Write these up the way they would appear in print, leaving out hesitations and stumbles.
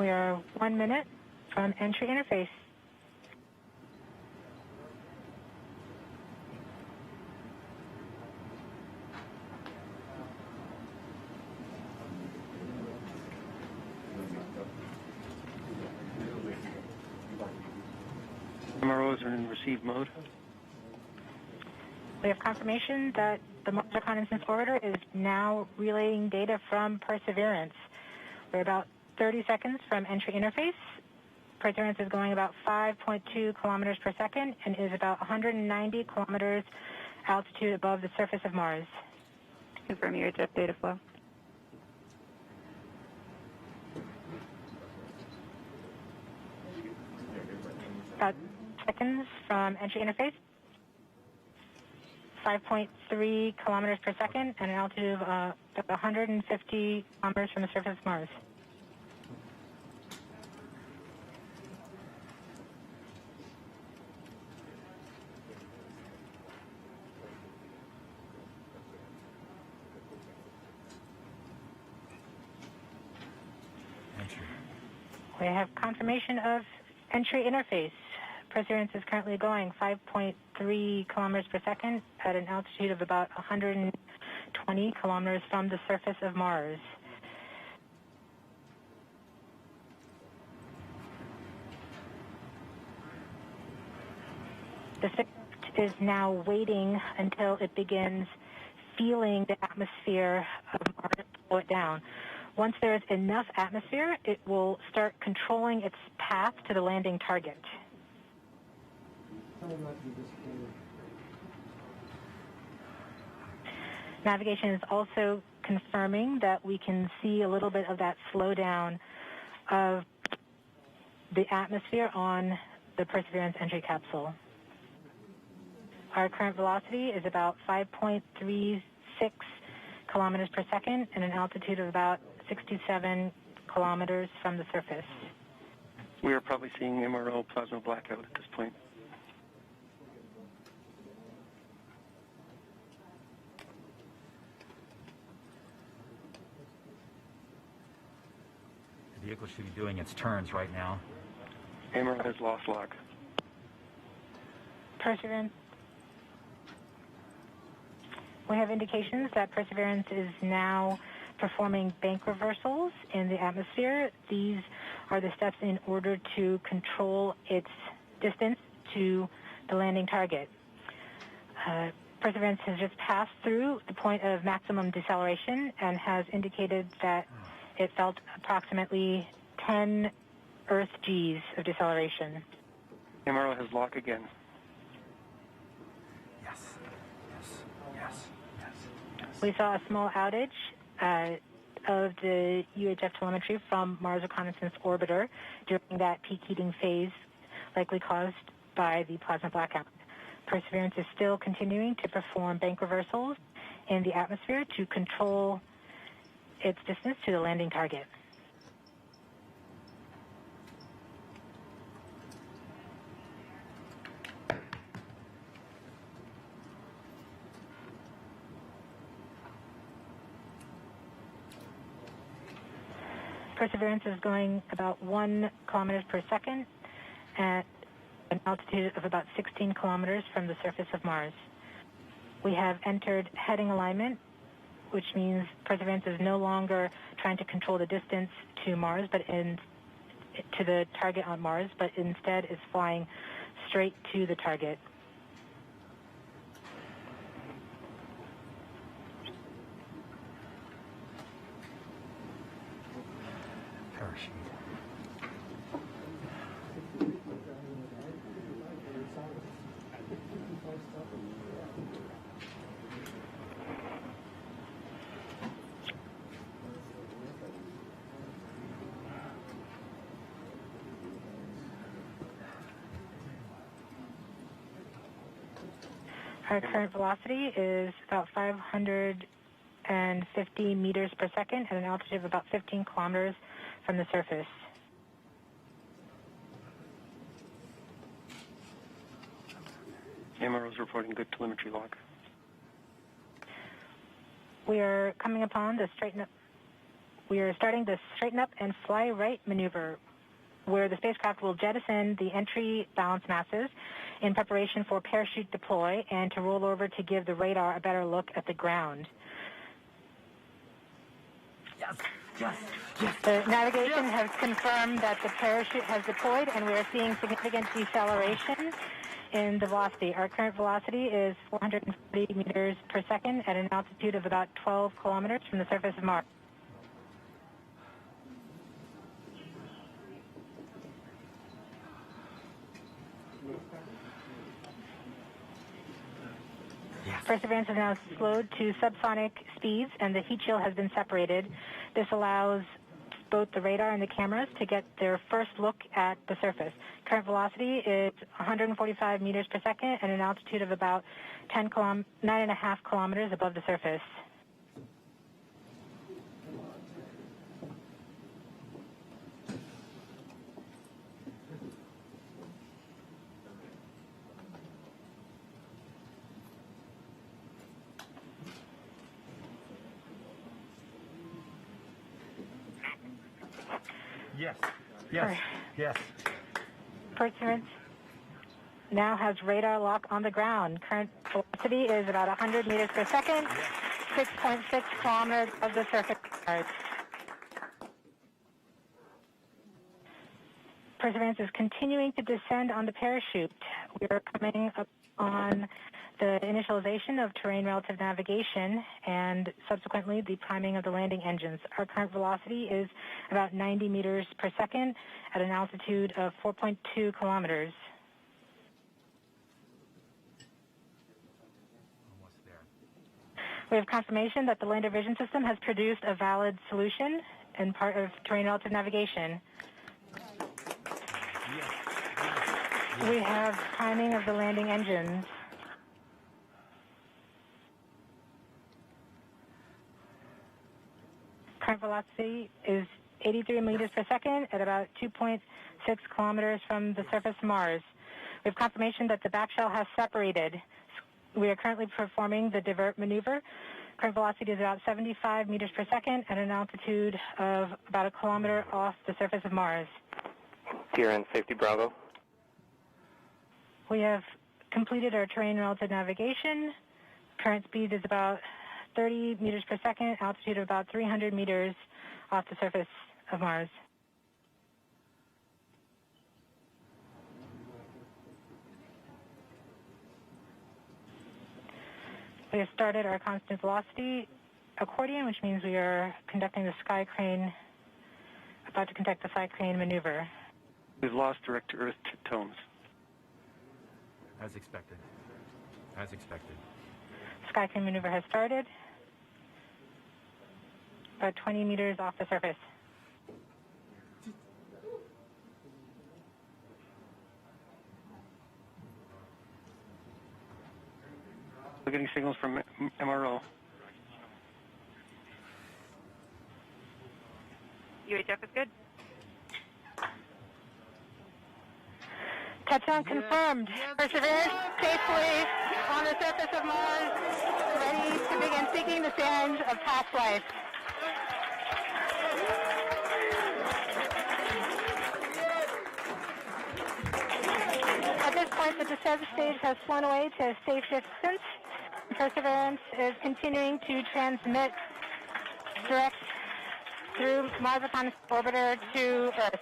We are 1 minute from entry interface. MROs are in receive mode. We have confirmation that the Mars Reconnaissance Orbiter is now relaying data from Perseverance. We're about 30 seconds from entry interface. Perseverance is going about 5.2 kilometers per second and is about 190 kilometers altitude above the surface of Mars. Confirm your jet data flow. About seconds from entry interface. 5.3 kilometers per second and an altitude of about 150 kilometers from the surface of Mars. Entry. We have confirmation of entry interface. Perseverance is currently going 5.3 kilometers per second at an altitude of about 120 kilometers from the surface of Mars. The spacecraft is now waiting until it begins feeling the atmosphere of Mars slow it down. Once there is enough atmosphere, it will start controlling its path to the landing target. Navigation is also confirming that we can see a little bit of that slowdown of the atmosphere on the Perseverance entry capsule. Our current velocity is about 5.36 kilometers per second and an altitude of about 67 kilometers from the surface. We are probably seeing MRO plasma blackout at this point. The vehicle should be doing its turns right now. MRO has lost lock. Perseverance. We have indications that Perseverance is now performing bank reversals in the atmosphere. These are the steps in order to control its distance to the landing target. Perseverance has just passed through the point of maximum deceleration and has indicated that it felt approximately 10 Earth Gs of deceleration. MRO has lock again. Yes. Yes. Yes. Yes. Yes. We saw a small outage of the UHF telemetry from Mars Reconnaissance Orbiter during that peak heating phase, likely caused by the plasma blackout. Perseverance is still continuing to perform bank reversals in the atmosphere to control its distance to the landing target. Perseverance is going about 1 kilometers per second at an altitude of about 16 kilometers from the surface of Mars. We have entered heading alignment, which means Perseverance is no longer trying to control the distance to Mars, but to the target on Mars, but instead is flying straight to the target. Parachute. Our current velocity is about 550 meters per second at an altitude of about 15 kilometers from the surface. MRO is reporting good telemetry log. We are coming upon the straighten up. We are starting the straighten up and fly right maneuver, where the spacecraft will jettison the entry balance masses in preparation for parachute deploy and to roll over to give the radar a better look at the ground. Yes, yes, yes. The navigation has confirmed that the parachute has deployed, and we are seeing significant deceleration in the velocity. Our current velocity is 440 meters per second at an altitude of about 12 kilometers from the surface of Mars. Yes. Perseverance is now slowed to subsonic speeds, and the heat shield has been separated. This allows both the radar and the cameras to get their first look at the surface. Current velocity is 145 meters per second at an altitude of about 9.5 kilometers above the surface. Yes, yes, yes. Perseverance now has radar lock on the ground. Current velocity is about 100 meters per second, 6.6 kilometers of the surface of Mars. Perseverance is continuing to descend on the parachute. We are coming up on the initialization of terrain relative navigation and subsequently the priming of the landing engines. Our current velocity is about 90 meters per second at an altitude of 4.2 kilometers. Almost there. We have confirmation that the lander vision system has produced a valid solution and part of terrain relative navigation. Yes. We have priming of the landing engines. Current velocity is 83 meters per second at about 2.6 kilometers from the surface of Mars. We have confirmation that the back shell has separated. We are currently performing the divert maneuver. Current velocity is about 75 meters per second at an altitude of about a kilometer off the surface of Mars. TRN Safety Bravo. We have completed our terrain relative navigation. Current speed is about 30 meters per second, altitude of about 300 meters off the surface of Mars. We have started our constant velocity accordion, which means we are conducting the sky crane, about to conduct the sky crane maneuver. We've lost direct to Earth tones. As expected. As expected. Sky crane maneuver has started, about 20 meters off the surface. We're getting signals from MRO. UHF is good. Touchdown confirmed. Perseverance safely on the surface of Mars, ready to begin seeking the sands of past life. At this point, the descent stage has flown away to a safe distance. Perseverance is continuing to transmit direct through Mars Reconnaissance Orbiter to Earth.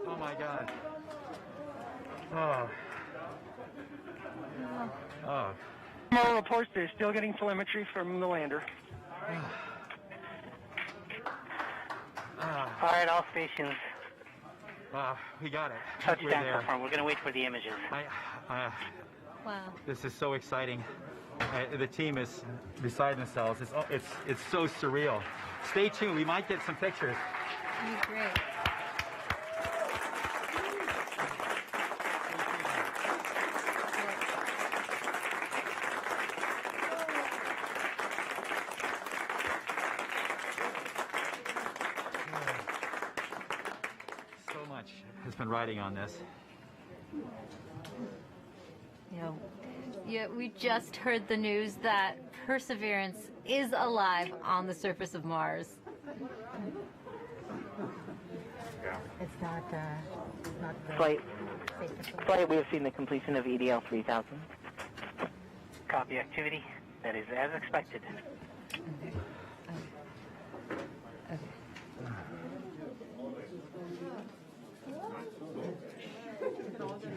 Oh my God. Oh. Oh. MRO reports they're still getting telemetry from the lander. All right, all stations. We got it. We're Touchdown there. confirmed. We're going to wait for the images. Wow. This is so exciting. The team is beside themselves. It's so surreal. Stay tuned. We might get some pictures. You're great. So much. has been riding on this. Yeah, we just heard the news that Perseverance is alive on the surface of Mars. It's not Flight, we have seen the completion of EDL 3000. Copy activity. That is as expected.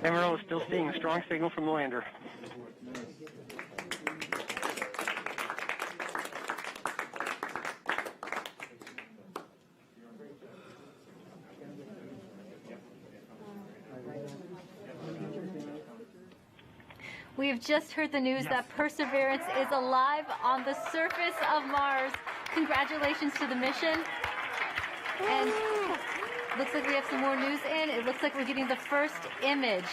MRO is still seeing a strong signal from the lander. We have just heard the news that Perseverance is alive on the surface of Mars. Congratulations to the mission. And looks like we have some more news in. It looks like we're getting the first image.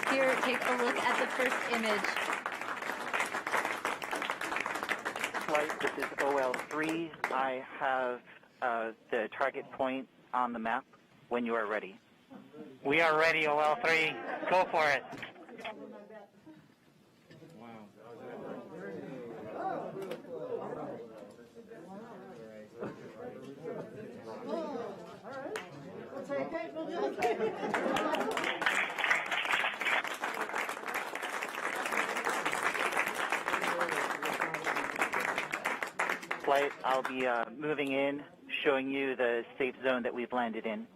Here, take a look at the first image. Flight, this is OL3. I have the target point on the map when you are ready. We are ready, OL3. Go for it. Flight, I'll be moving in, showing you the safe zone that we've landed in.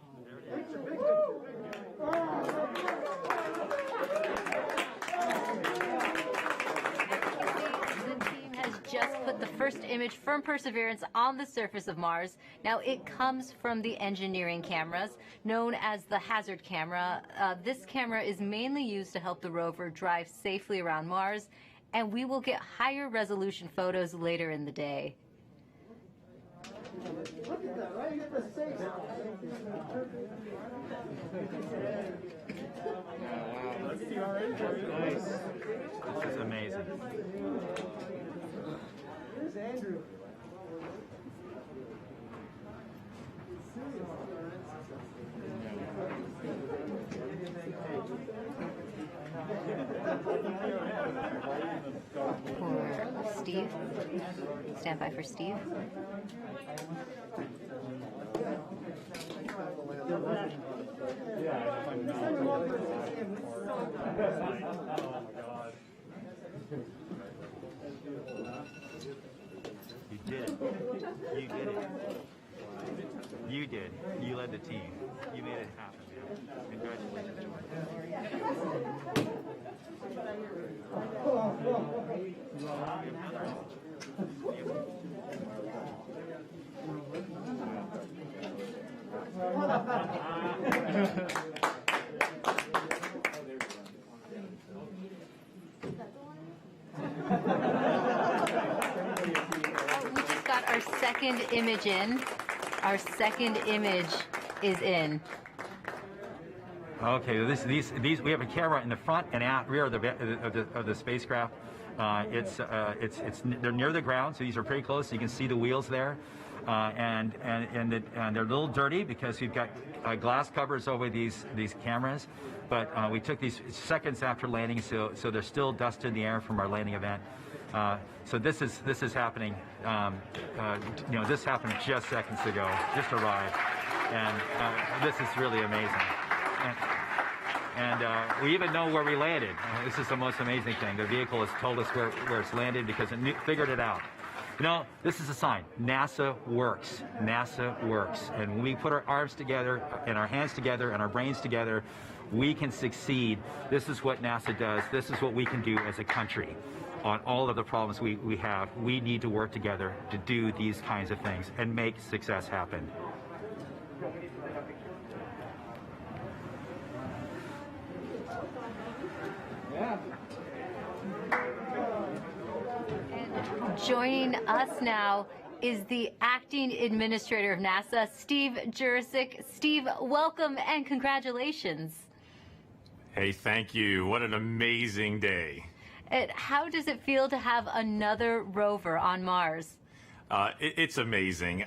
Just put the first image from Perseverance on the surface of Mars. Now, it comes from the engineering cameras, known as the hazard camera. This camera is mainly used to help the rover drive safely around Mars, and we will get higher resolution photos later in the day. Look at that, right? You get the safe. Nice. This is amazing. Here's Andrew. For Steve. Stand by for Steve. You did it. You did it. You did. You led the team. You made it happen. Congratulations, We just got our second image in. Our second image is in. Okay, these we have a camera in the front and rear of the spacecraft. They're near the ground, so these are pretty close. So you can see the wheels there, and they're a little dirty because we've got glass covers over these cameras. But we took these seconds after landing, so there's still dust in the air from our landing event. So this is happening. This happened just seconds ago. Just arrived, and this is really amazing. And we even know where we landed. This is the most amazing thing. The vehicle has told us where it's landed because it figured it out. This is a sign. NASA works. NASA works. And when we put our arms together and our hands together and our brains together, we can succeed. This is what NASA does. This is what we can do as a country on all of the problems we have. We need to work together to do these kinds of things and make success happen. And joining us now is the acting administrator of NASA, Steve Jurczyk. Steve, welcome and congratulations. Hey, thank you. What an amazing day. How does it feel to have another rover on Mars? It's amazing.